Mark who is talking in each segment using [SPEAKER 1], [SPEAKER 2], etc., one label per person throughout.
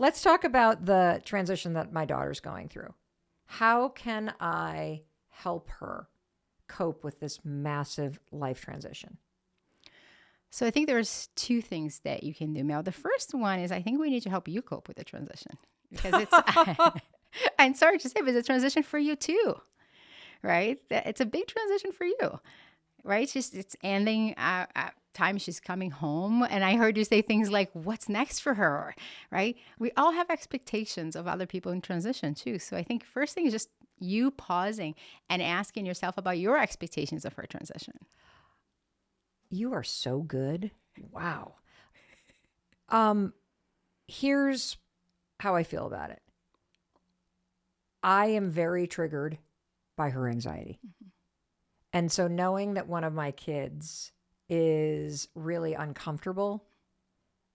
[SPEAKER 1] let's talk about the transition that my daughter's going through. How can I help her cope with this massive life transition?
[SPEAKER 2] So I think there's two things that you can do, Mel. The first one is I think we need to help you cope with the transition because it's, I'm sorry to say, but it's a transition for you too, right? It's a big transition for you, right? It's ending time she's coming home. And I heard you say things like, what's next for her, right? We all have expectations of other people in transition too. So I think first thing is just you pausing and asking yourself about your expectations of her transition.
[SPEAKER 1] You are so good. Wow. Here's how I feel about it. I am very triggered by her anxiety. Mm-hmm. And so knowing that one of my kids is really uncomfortable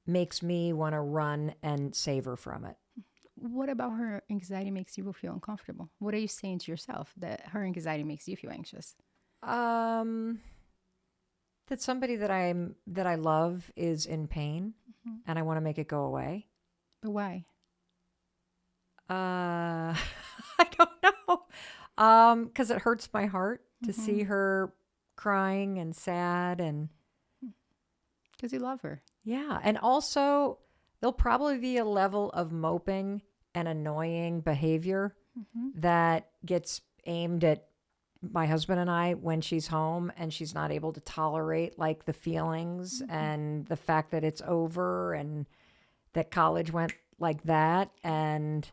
[SPEAKER 1] makes me want to run and save her from it.
[SPEAKER 2] What about her anxiety makes you feel uncomfortable? What are you saying to yourself that her anxiety makes you feel anxious?
[SPEAKER 1] That somebody that I love is in pain, mm-hmm. and I want to make it go away.
[SPEAKER 2] But why?
[SPEAKER 1] I don't know. 'Cause it hurts my heart to mm-hmm. see her crying and sad, and
[SPEAKER 2] because you love her.
[SPEAKER 1] Yeah, and also there'll probably be a level of moping and annoying behavior mm-hmm. that gets aimed at my husband and I when she's home and she's not able to tolerate like the feelings mm-hmm. and the fact that it's over and that college went like that and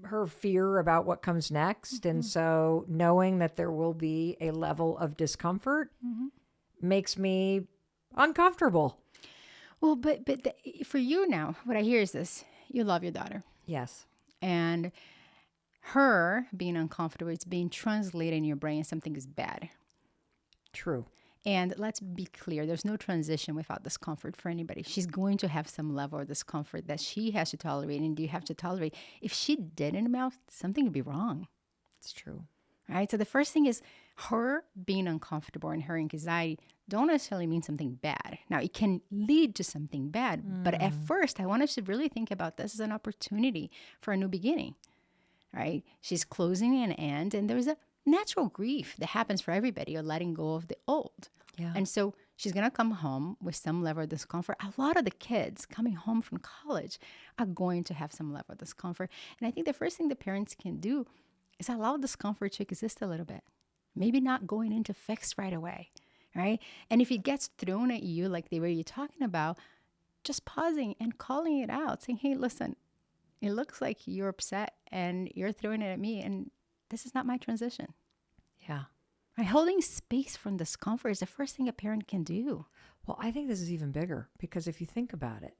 [SPEAKER 1] her fear about what comes next. Mm-hmm. And so knowing that there will be a level of discomfort mm-hmm. makes me uncomfortable.
[SPEAKER 2] Well, but for you now, what I hear is this. You love your daughter.
[SPEAKER 1] Yes.
[SPEAKER 2] And her being uncomfortable, it's being translated in your brain as something is bad.
[SPEAKER 1] True.
[SPEAKER 2] And let's be clear, there's no transition without discomfort for anybody. She's going to have some level of discomfort that she has to tolerate and you have to tolerate. If she didn't, Mel, something would be wrong.
[SPEAKER 1] It's true.
[SPEAKER 2] Right? So the first thing is her being uncomfortable and her anxiety don't necessarily mean something bad. Now, it can lead to something bad. But at first, I want us to really think about this as an opportunity for a new beginning. Right? She's closing an end, and there's a natural grief that happens for everybody, or letting go of the old.
[SPEAKER 1] Yeah.
[SPEAKER 2] And so she's going to come home with some level of discomfort. A lot of the kids coming home from college are going to have some level of discomfort. And I think the first thing the parents can do is allow discomfort to exist a little bit. Maybe not going into fix right away, right? And if it gets thrown at you like the way you're talking about, just pausing and calling it out, saying, hey, listen, it looks like you're upset and you're throwing it at me, and this is not my transition.
[SPEAKER 1] Yeah.
[SPEAKER 2] Right? Holding space from discomfort is the first thing a parent can do.
[SPEAKER 1] Well, I think this is even bigger because if you think about it,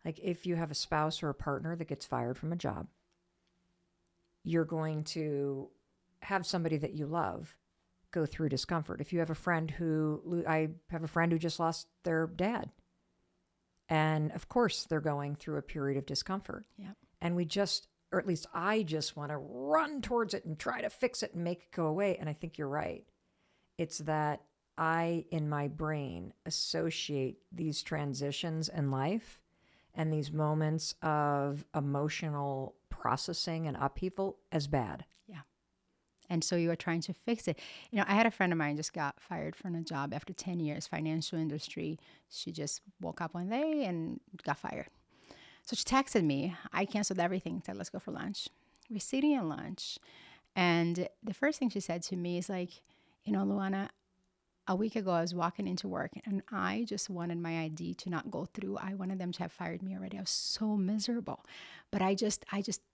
[SPEAKER 1] like if you have a spouse or a partner that gets fired from a job, you're going to have somebody that you love go through discomfort. If you have a friend I have a friend who just lost their dad. And of course, they're going through a period of discomfort.
[SPEAKER 2] Yep.
[SPEAKER 1] And or at least I just want to run towards it and try to fix it and make it go away. And I think you're right. It's that I, in my brain, associate these transitions in life and these moments of emotional processing and upheaval as bad.
[SPEAKER 2] Yeah. And so you are trying to fix it. You know, I had a friend of mine just got fired from a job after 10 years, financial industry. She just woke up one day and got fired. So she texted me. I canceled everything, said, let's go for lunch. We're sitting at lunch. And the first thing she said to me is like, you know, Luana, a week ago, I was walking into work and I just wanted my ID to not go through. I wanted them to have fired me already. I was so miserable, but I just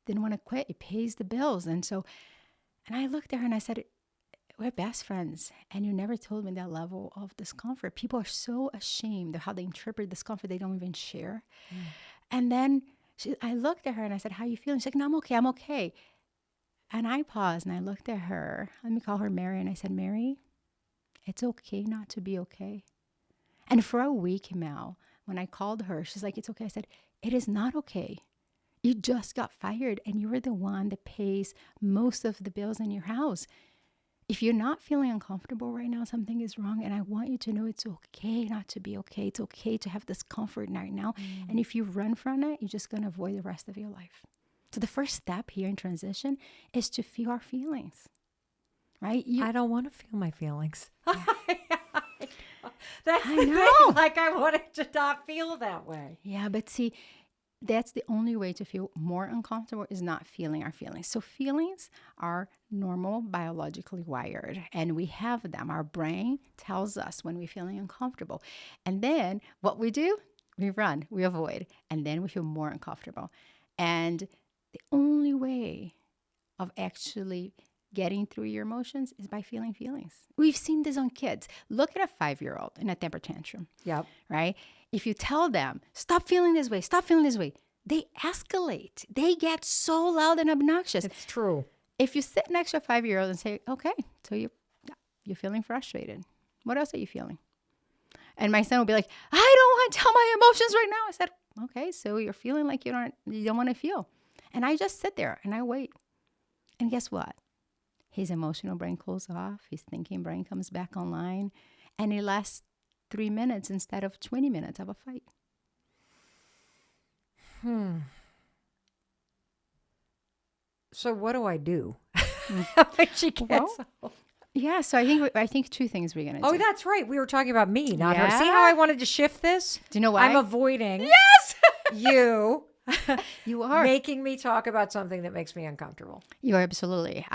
[SPEAKER 2] didn't want to quit. It pays the bills. And I looked at her and I said, we're best friends. And you never told me that level of discomfort. People are so ashamed of how they interpret discomfort. They don't even share. Mm. And then I looked at her and I said, how are you feeling? She's like, no, I'm okay. And I paused and I looked at her. Let me call her Mary. And I said, Mary, it's okay not to be okay. And for a week, Mel, when I called her, she's like, it's okay. I said, it is not okay. You just got fired and you were the one that pays most of the bills in your house. if you're not feeling uncomfortable right now, something is wrong. And I want you to know it's okay not to be okay. It's okay to have discomfort right now. And if you run from it, you're just going to avoid the rest of your life. So the first step here in transition is to feel our feelings, right?
[SPEAKER 1] I don't want to feel my feelings. That's
[SPEAKER 2] I
[SPEAKER 1] the
[SPEAKER 2] know.
[SPEAKER 1] thing. Like, I wanted to not feel that way.
[SPEAKER 2] Yeah, but see, that's the only way to feel more uncomfortable is not feeling our feelings. So feelings are normal, biologically wired, and we have them. Our brain tells us when we're feeling uncomfortable. And then what we do, we run, we avoid, and then we feel more uncomfortable. And the only way of actually getting through your emotions is by feeling feelings. We've seen this on kids. Look at a 5-year-old in a temper tantrum.
[SPEAKER 1] Yep.
[SPEAKER 2] Right? If you tell them, stop feeling this way, they escalate. They get so loud and obnoxious.
[SPEAKER 1] It's true.
[SPEAKER 2] If you sit next to a 5-year-old and say, okay, so you're feeling frustrated. What else are you feeling? And my son will be like, I don't want to tell my emotions right now. I said, okay, so you're feeling like you don't want to feel. And I just sit there and I wait. And guess what? His emotional brain cools off. His thinking brain comes back online. And it lasts 3 minutes instead of 20 minutes of a fight.
[SPEAKER 1] So what do I do? When she gets home?
[SPEAKER 2] Yeah, so I think two things we're going to do.
[SPEAKER 1] Oh, that's right. We were talking about me, not her. See how I wanted to shift this?
[SPEAKER 2] Do you know why?
[SPEAKER 1] I'm avoiding you
[SPEAKER 2] You are.
[SPEAKER 1] making me talk about something that makes me uncomfortable.
[SPEAKER 2] You are absolutely.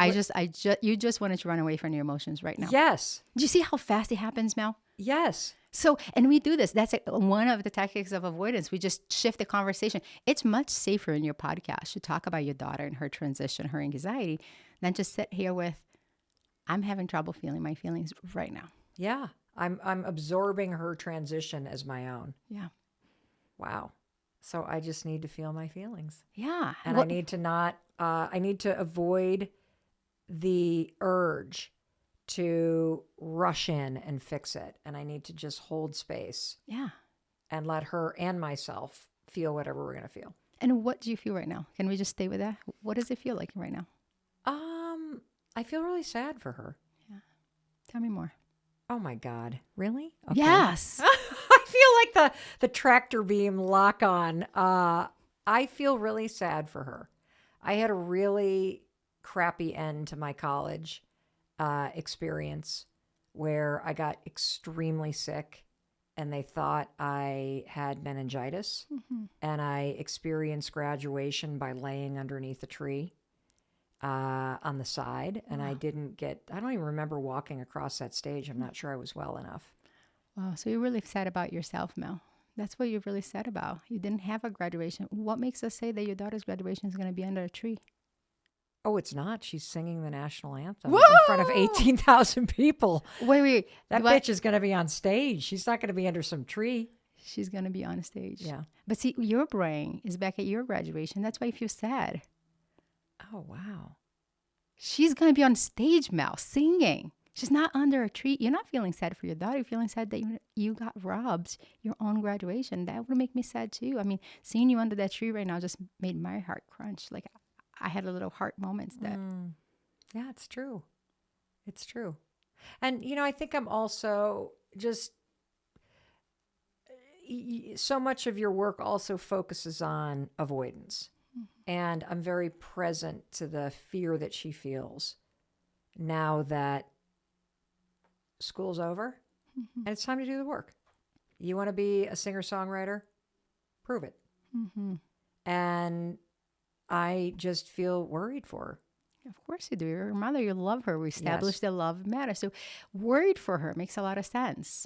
[SPEAKER 2] You just wanted to run away from your emotions right now.
[SPEAKER 1] Yes.
[SPEAKER 2] Do you see how fast it happens, Mel?
[SPEAKER 1] Yes.
[SPEAKER 2] So, and we do this. That's one of the tactics of avoidance. We just shift the conversation. It's much safer in your podcast to talk about your daughter and her transition, her anxiety, than just sit here with, I'm having trouble feeling my feelings right now.
[SPEAKER 1] Yeah. I'm absorbing her transition as my own.
[SPEAKER 2] Yeah.
[SPEAKER 1] Wow. So I just need to feel my feelings.
[SPEAKER 2] Yeah.
[SPEAKER 1] And I need to avoid the urge to rush in and fix it. And I need to just hold space.
[SPEAKER 2] Yeah.
[SPEAKER 1] And let her and myself feel whatever we're going to feel.
[SPEAKER 2] And what do you feel right now? Can we just stay with that? What does it feel like right now?
[SPEAKER 1] I feel really sad for her.
[SPEAKER 2] Yeah. Tell me more.
[SPEAKER 1] Oh my God. Really? Okay.
[SPEAKER 2] Yes.
[SPEAKER 1] I feel like the tractor beam lock on. I feel really sad for her. I had a really crappy end to my college experience where I got extremely sick and they thought I had meningitis. And I experienced graduation by laying underneath a tree on the side. And I don't even remember walking across that stage. I'm not sure I was well enough.
[SPEAKER 2] Wow. So you're really sad about yourself, Mel. That's what you're really sad about. You didn't have a graduation. What makes us say that your daughter's graduation is going to be under a tree?
[SPEAKER 1] Oh, it's not. She's singing the national anthem
[SPEAKER 2] Whoa!
[SPEAKER 1] in front of 18,000 people.
[SPEAKER 2] Wait.
[SPEAKER 1] That bitch is going to be on stage. She's not going to be under some tree.
[SPEAKER 2] She's going to be on stage.
[SPEAKER 1] Yeah.
[SPEAKER 2] But see, your brain is back at your graduation. That's why you feel sad.
[SPEAKER 1] Oh, wow.
[SPEAKER 2] She's going to be on stage, Mel, singing. She's not under a tree. You're not feeling sad for your daughter. You're feeling sad that you got robbed your own graduation. That would make me sad too. I mean, seeing you under that tree right now just made my heart crunch. Like I had a little heart moments that.
[SPEAKER 1] Yeah, it's true. It's true. And, I think I'm also just, so much of your work also focuses on avoidance. And I'm very present to the fear that she feels now that school's over and it's time to do the work. You want to be a singer-songwriter? Prove it. And I just feel worried for her.
[SPEAKER 2] Of course you do. You're her mother. You love her. We established that love matters. So worried for her makes a lot of sense.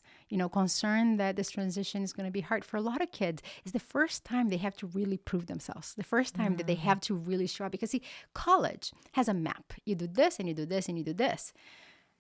[SPEAKER 2] Concerned that this transition is going to be hard for a lot of kids. It's the first time they have to really prove themselves. The first time that they have to really show up. Because see, college has a map. You do this and you do this and you do this.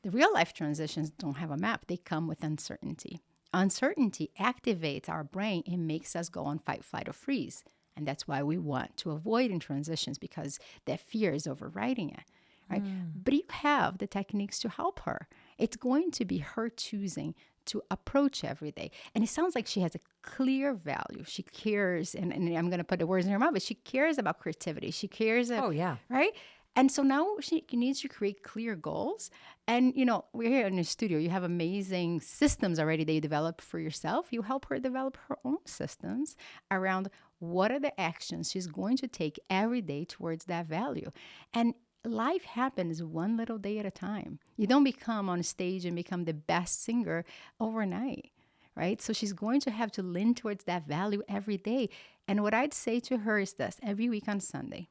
[SPEAKER 2] The real life transitions don't have a map. They come with uncertainty. Uncertainty activates our brain and makes us go on fight, flight, or freeze. And that's why we want to avoid in transitions, because that fear is overriding it, right? But you have the techniques to help her. It's going to be her choosing to approach every day. And it sounds like she has a clear value. She cares, and I'm going to put the words in her mouth, but she cares about creativity. She cares,
[SPEAKER 1] Oh, yeah.
[SPEAKER 2] Right? And so now she needs to create clear goals. And, we're here in the studio. You have amazing systems already that you develop for yourself. You help her develop her own systems around what are the actions she's going to take every day towards that value. And life happens one little day at a time. You don't become on stage and become the best singer overnight, right? So she's going to have to lean towards that value every day. And what I'd say to her is this: every week on Sunday,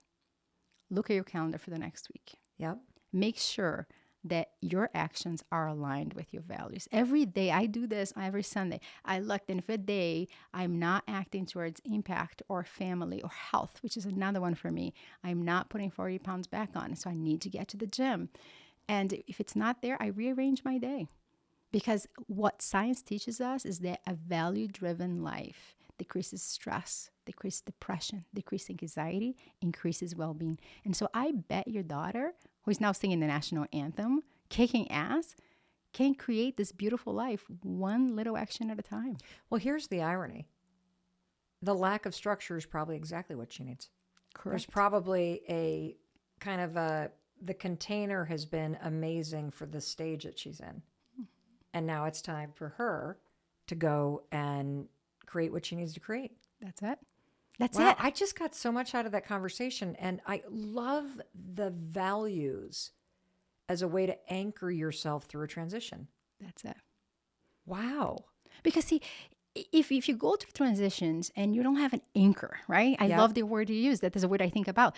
[SPEAKER 2] look at your calendar for the next week.
[SPEAKER 1] Yep.
[SPEAKER 2] Make sure that your actions are aligned with your values. Every day, I do this every Sunday. I look, and if a day I'm not acting towards impact or family or health, which is another one for me, I'm not putting 40 pounds back on, so I need to get to the gym. And if it's not there, I rearrange my day. Because what science teaches us is that a value-driven life decreases stress, decreases depression, decreases anxiety, increases well-being. And so I bet your daughter, who is now singing the national anthem, kicking ass, can create this beautiful life one little action at a time.
[SPEAKER 1] Well, here's the irony. The lack of structure is probably exactly what she needs.
[SPEAKER 2] Correct.
[SPEAKER 1] There's probably a kind of the container has been amazing for the stage that she's in. And now it's time for her to go and create what she needs to create.
[SPEAKER 2] That's it. That's
[SPEAKER 1] Wow,
[SPEAKER 2] it.
[SPEAKER 1] I just got so much out of that conversation, and I love the values as a way to anchor yourself through a transition.
[SPEAKER 2] That's it.
[SPEAKER 1] Wow.
[SPEAKER 2] Because see, if you go through transitions and you don't have an anchor, right? I
[SPEAKER 1] Yep.
[SPEAKER 2] love the word you use. That is a word I think about.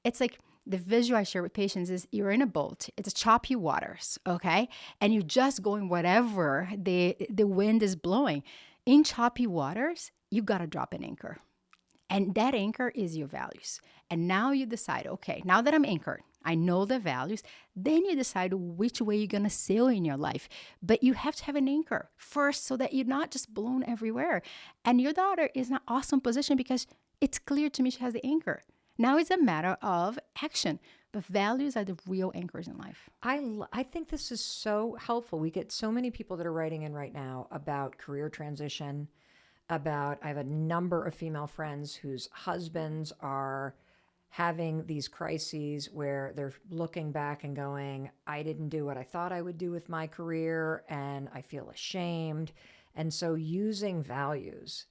[SPEAKER 2] It's like the visual I share with patients is you're in a boat. It's choppy waters, okay? And you're just going whatever the wind is blowing. In choppy waters, you got to drop an anchor. And that anchor is your values. And now you decide, okay, now that I'm anchored, I know the values, then you decide which way you're going to sail in your life. But you have to have an anchor first so that you're not just blown everywhere. And your daughter is in an awesome position because it's clear to me she has the anchor. Now it's a matter of action. But values are the real anchors in life.
[SPEAKER 1] I think this is so helpful. We get so many people that are writing in right now about career transition, I have a number of female friends whose husbands are having these crises where they're looking back and going, I didn't do what I thought I would do with my career, and I feel ashamed. And so using values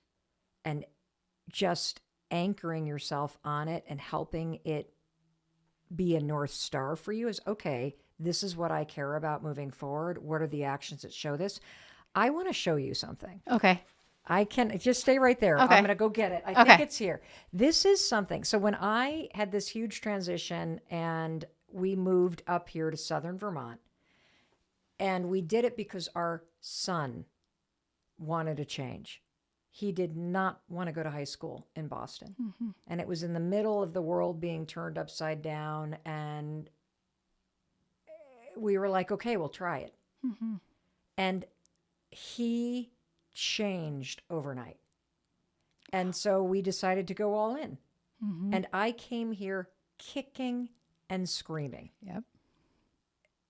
[SPEAKER 1] and just anchoring yourself on it and helping it be a North Star for you is, okay, this is what I care about moving forward. What are the actions that show this? I want to show you something.
[SPEAKER 2] Okay.
[SPEAKER 1] I can just stay right there.
[SPEAKER 2] Okay.
[SPEAKER 1] I'm going to go get it. I think it's here. This is something. So when I had this huge transition and we moved up here to Southern Vermont, and we did it because our son wanted to change. He did not want to go to high school in Boston. Mm-hmm. And it was in the middle of the world being turned upside down. And we were like, okay, we'll try it. Mm-hmm. And he changed overnight. And so we decided to go all in. Mm-hmm. And I came here kicking and screaming.
[SPEAKER 2] Yep.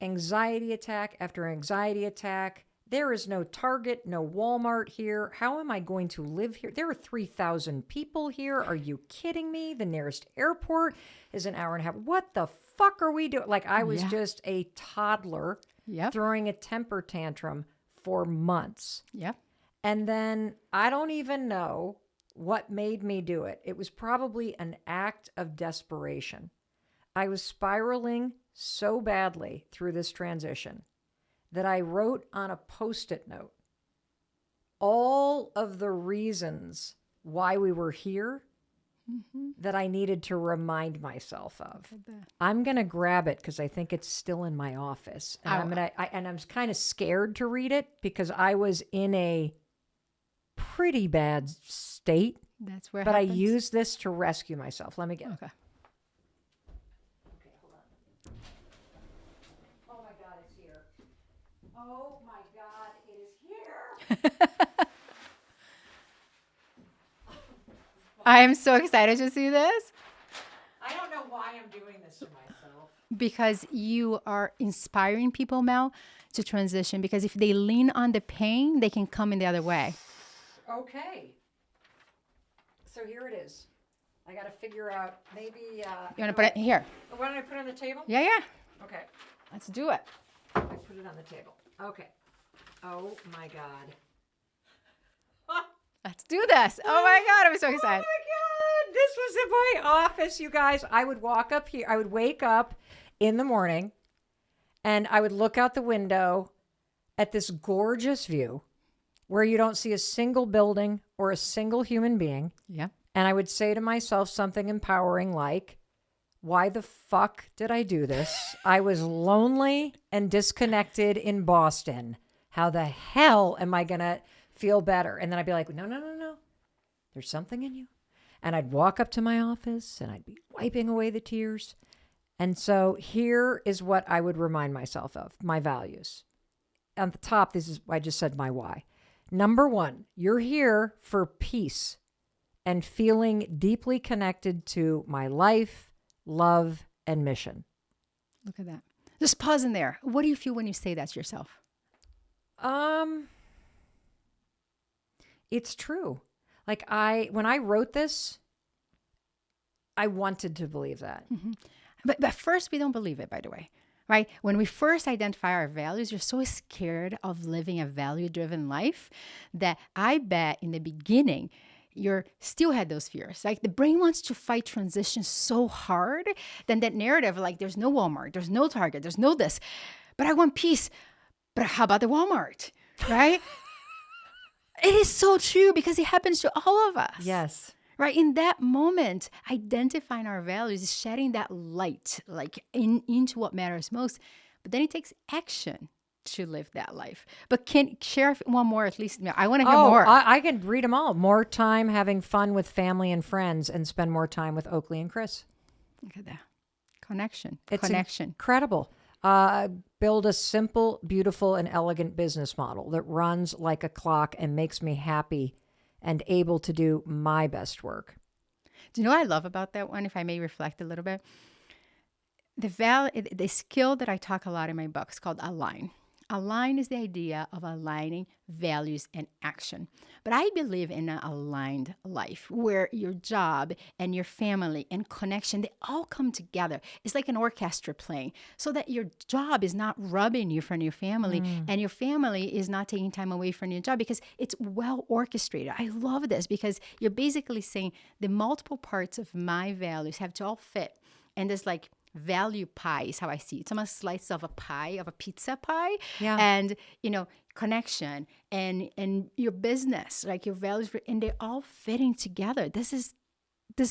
[SPEAKER 1] Anxiety attack after anxiety attack. There is no Target, no Walmart here. How am I going to live here? There are 3,000 people here. Are you kidding me? The nearest airport is an hour and a half. What the fuck are we doing? Like, I was just a toddler throwing a temper tantrum for months.
[SPEAKER 2] Yep.
[SPEAKER 1] And then I don't even know what made me do it. It was probably an act of desperation. I was spiraling so badly through this transition that I wrote on a Post-it note all of the reasons why we were here that I needed to remind myself of. I'm going to grab it because I think it's still in my office. And I'm kind of scared to read it because I was in a pretty bad state.
[SPEAKER 2] That's where.
[SPEAKER 1] But I used this to rescue myself. Let me get.
[SPEAKER 2] Okay.
[SPEAKER 1] Okay, hold on. Oh my God, it's here. Oh my God, it is here.
[SPEAKER 2] I am so excited to see this.
[SPEAKER 1] I don't know why I'm doing this to myself.
[SPEAKER 2] Because you are inspiring people, Mel, to transition. Because if they lean on the pain, they can come in the other way.
[SPEAKER 1] Okay. So here it is. I got got to figure out maybe.
[SPEAKER 2] You want to put it here?
[SPEAKER 1] Why don't I put it on the table?
[SPEAKER 2] Yeah.
[SPEAKER 1] Okay.
[SPEAKER 2] Let's do it.
[SPEAKER 1] I put it on the table. Okay. Oh my God.
[SPEAKER 2] Let's do this. Oh my God, I'm so excited.
[SPEAKER 1] Oh my God. This was in my office, you guys. I would walk up here. I would wake up in the morning and I would look out the window at this gorgeous view where you don't see a single building or a single human being.
[SPEAKER 2] Yeah.
[SPEAKER 1] And I would say to myself something empowering like, why the fuck did I do this? I was lonely and disconnected in Boston. How the hell am I going to feel better? And then I'd be like, no. There's something in you. And I'd walk up to my office and I'd be wiping away the tears. And so here is what I would remind myself of, my values. On the top, this is, I just said my why. Number 1, you're here for peace and feeling deeply connected to my life, love, and mission.
[SPEAKER 2] Look at that. Just pause in there. What do you feel when you say that to yourself?
[SPEAKER 1] It's true. Like when I wrote this, I wanted to believe that.
[SPEAKER 2] Mm-hmm. But first, we don't believe it, by the way, right? When we first identify our values, you're so scared of living a value-driven life that I bet in the beginning, you still had those fears. Like the brain wants to fight transition so hard, then that narrative, like there's no Walmart, there's no Target, there's no this, but I want peace. But how about the Walmart, right? It is so true because it happens to all of us.
[SPEAKER 1] Yes.
[SPEAKER 2] Right. In that moment, identifying our values is shedding that light, like into what matters most. But then it takes action to live that life. But can share one more at least? I want to hear more.
[SPEAKER 1] I can read them all. More time having fun with family and friends and spend more time with Oakley and Chris.
[SPEAKER 2] Look at that. Connection.
[SPEAKER 1] It's incredible. Build a simple, beautiful, and elegant business model that runs like a clock and makes me happy and able to do my best work.
[SPEAKER 2] Do you know what I love about that one, if I may reflect a little bit? The skill that I talk a lot in my book is called align. Align is the idea of aligning values and action. But I believe in an aligned life where your job and your family and connection, they all come together. It's like an orchestra playing so that your job is not robbing you from your family and your family is not taking time away from your job because it's well orchestrated. I love this because you're basically saying the multiple parts of my values have to all fit. And there's like value pie is how I see it. It's almost a slice of a pie, of a pizza pie.
[SPEAKER 1] Yeah.
[SPEAKER 2] And, connection and your business, like your values, and they're all fitting together. This is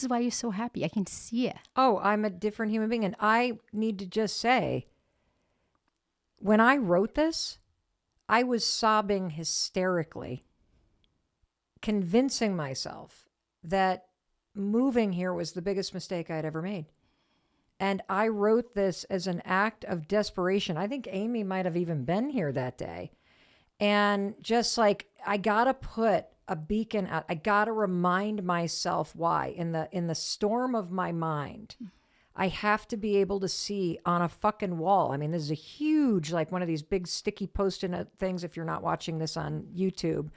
[SPEAKER 2] why you're so happy. I can see it.
[SPEAKER 1] Oh, I'm a different human being. And I need to just say, when I wrote this, I was sobbing hysterically, convincing myself that moving here was the biggest mistake I'd ever made. And I wrote this as an act of desperation. I think Amy might have even been here that day. And just like, I got to put a beacon out. I got to remind myself why. In the storm of my mind, I have to be able to see on a fucking wall. I mean, this is a huge, like one of these big sticky post-it note things if you're not watching this on YouTube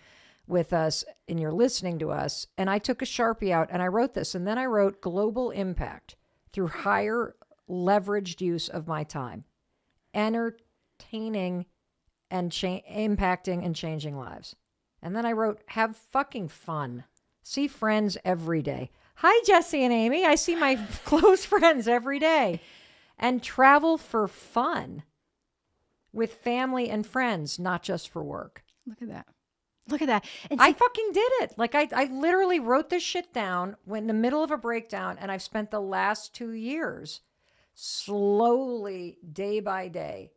[SPEAKER 1] with us and you're listening to us. And I took a Sharpie out and I wrote this. And then I wrote global impact through higher leveraged use of my time, entertaining and impacting and changing lives. And then I wrote, have fucking fun. See friends every day. Hi, Jesse and Amy. I see my close friends every day. And travel for fun with family and friends, not just for work.
[SPEAKER 2] Look at that. Look at that.
[SPEAKER 1] And I fucking did it. Like I literally wrote this shit down when in the middle of a breakdown, and I've spent the last 2 years slowly, day by day,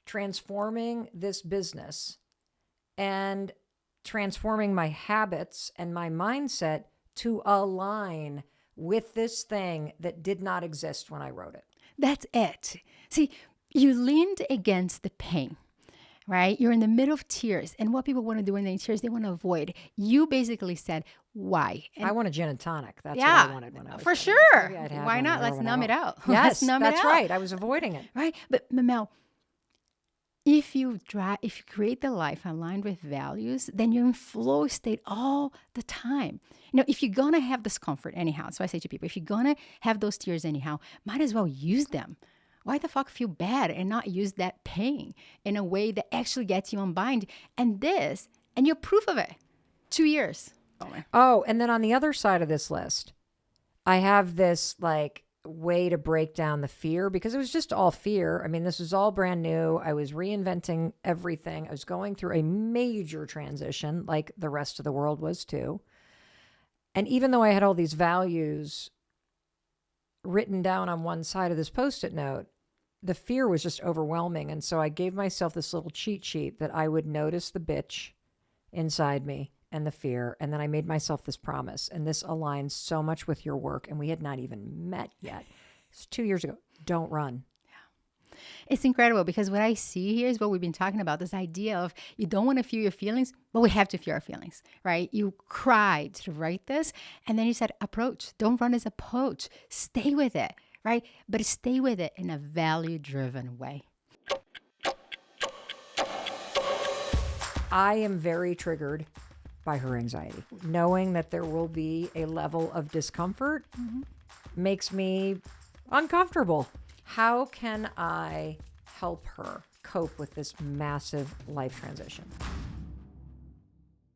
[SPEAKER 1] transforming this business and transforming my habits and my mindset to align with this thing that did not exist when I wrote it.
[SPEAKER 2] That's it. See, you leaned against the pain. Right? You're in the middle of tears. And what people want to do when they're in tears, they want to avoid. You basically said, why? And
[SPEAKER 1] I want a gin and tonic. That's what I wanted when I was
[SPEAKER 2] for
[SPEAKER 1] sure.
[SPEAKER 2] Why not? Let's numb it out.
[SPEAKER 1] Yes,
[SPEAKER 2] Let's numb it out.
[SPEAKER 1] that's right. I was avoiding it.
[SPEAKER 2] Right? But Mel, If you create the life aligned with values, then you're in flow state all the time. If you're gonna have discomfort anyhow, so I say to people, if you're gonna have those tears anyhow, might as well use them. Why the fuck feel bad and not use that pain in a way that actually gets you unbind? And you're proof of it. 2 years.
[SPEAKER 1] Oh, and then on the other side of this list, I have this like way to break down the fear, because it was just all fear. I mean, this was all brand new. I was reinventing everything. I was going through a major transition like the rest of the world was too. And even though I had all these values written down on one side of this Post-it note, the fear was just overwhelming. And so I gave myself this little cheat sheet that I would notice the bitch inside me and the fear. And then I made myself this promise. And this aligns so much with your work. And we had not even met yet. It's 2 years ago. Don't run.
[SPEAKER 2] Yeah. It's incredible, because what I see here is what we've been talking about, this idea of you don't want to feel your feelings, but we have to feel our feelings, right? You cried to write this. And then you said, approach. Don't run, as approach. Stay with it, right? But stay with it in a value-driven way.
[SPEAKER 1] I am very triggered by her anxiety. Knowing that there will be a level of discomfort makes me uncomfortable. How can I help her cope with this massive life transition?